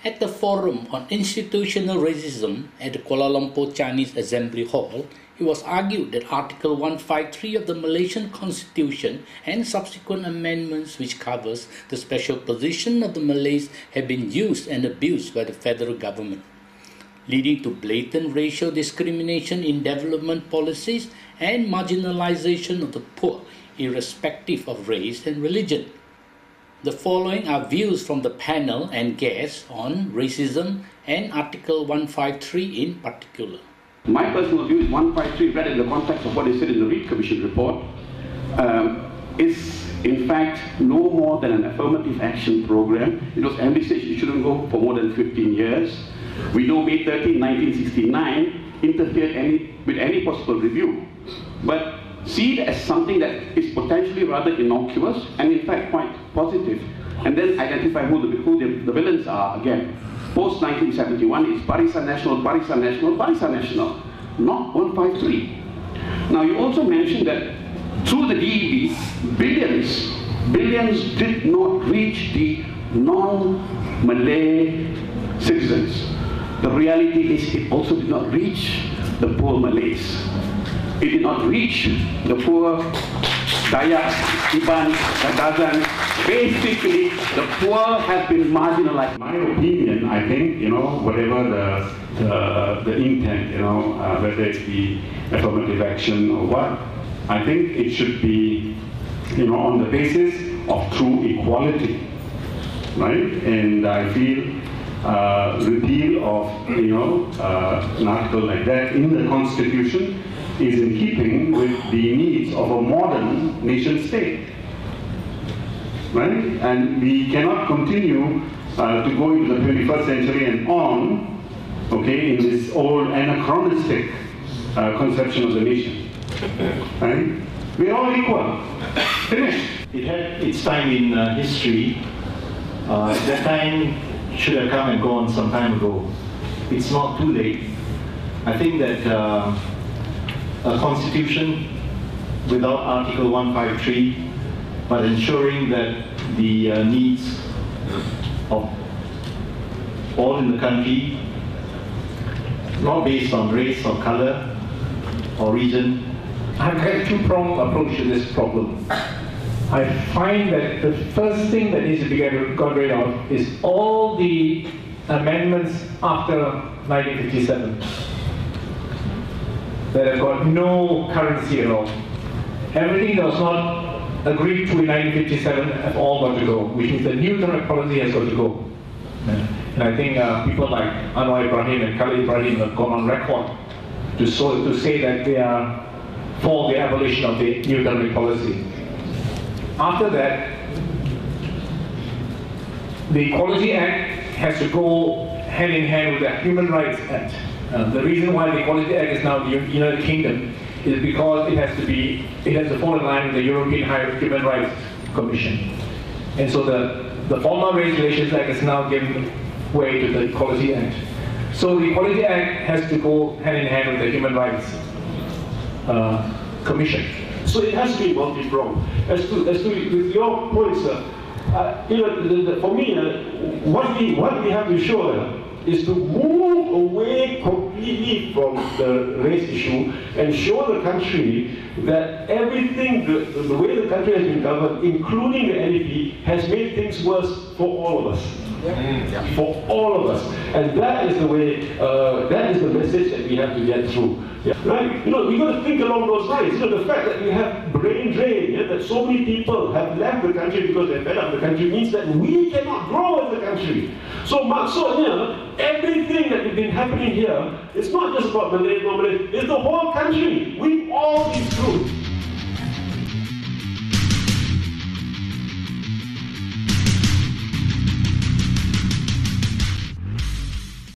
At the Forum on Institutional Racism at the Kuala Lumpur Chinese Assembly Hall, it was argued that Article 153 of the Malaysian Constitution and subsequent amendments which covers the special position of the Malays have been used and abused by the federal government, leading to blatant racial discrimination in development policies and marginalization of the poor, irrespective of race and religion. The following are views from the panel and guests on racism and Article 153 in particular. My personal view is 153, read in the context of what is said in the Reid Commission report, is in fact no more than an affirmative action program. It was envisaged it shouldn't go for more than 15 years. We know May 13, 1969 interfered with any possible review, but see it as something that is potentially rather innocuous and in fact quite positive, and then identify who the villains are again. Post 1971 is Barisan Nasional, Barisan Nasional, Barisan Nasional, not 153. Now you also mentioned that through the DEB, billions did not reach the non-Malay citizens. The reality is it also did not reach the poor Malays. It did not reach the poor Dayak, Iban, Kadazan. Basically, the poor have been marginalized. In my opinion, I think, whatever the intent, whether it be affirmative action or what, I think it should be, on the basis of true equality, right? And I feel repeal of, an article like that in the Constitution is in keeping with the needs of a modern nation state, right? And we cannot continue to go into the 21st century and on, okay, in this old anachronistic conception of the nation, right? We're all equal. Finished. It had its time in history. That time should have come and gone some time ago. It's not too late. I think that a constitution without Article 153, but ensuring that the needs of all in the country, not based on race or color or region. I've got a two-pronged approach to this problem. I find that the first thing that needs to be got rid of is all the amendments after 1957 that have got no currency at all. Everything that was not agreed to in 1957 have all got to go, which means the new economic policy has got to go. And I think people like Anwar Ibrahim and Khalid Ibrahim have gone on record to say that they are for the abolition of the new economic policy. After that, the Equality Act has to go hand in hand with the Human Rights Act. The reason why the Equality Act is now the United Kingdom is because it has to fall in line with the European Human Rights Commission. And so the former Race Relations Act is now giving way to the Equality Act. So the Equality Act has to go hand in hand with the Human Rights Commission. So it has to be multi-pronged. As to with your points, for me, what we have to show is to move away completely from the race issue and show the country that everything, the way the country has been governed, including the NEP, has made things worse for all of us. Yeah. For all of us. And that is the way, that is the message that we have to get through. Yeah. Right? We got to think along those lines. The fact that we have brain drain, that so many people have left the country because they're fed up with the country, means that we cannot grow as a country. So everything that has been happening here, it's not just about Malays, it's the whole country. We've all been through.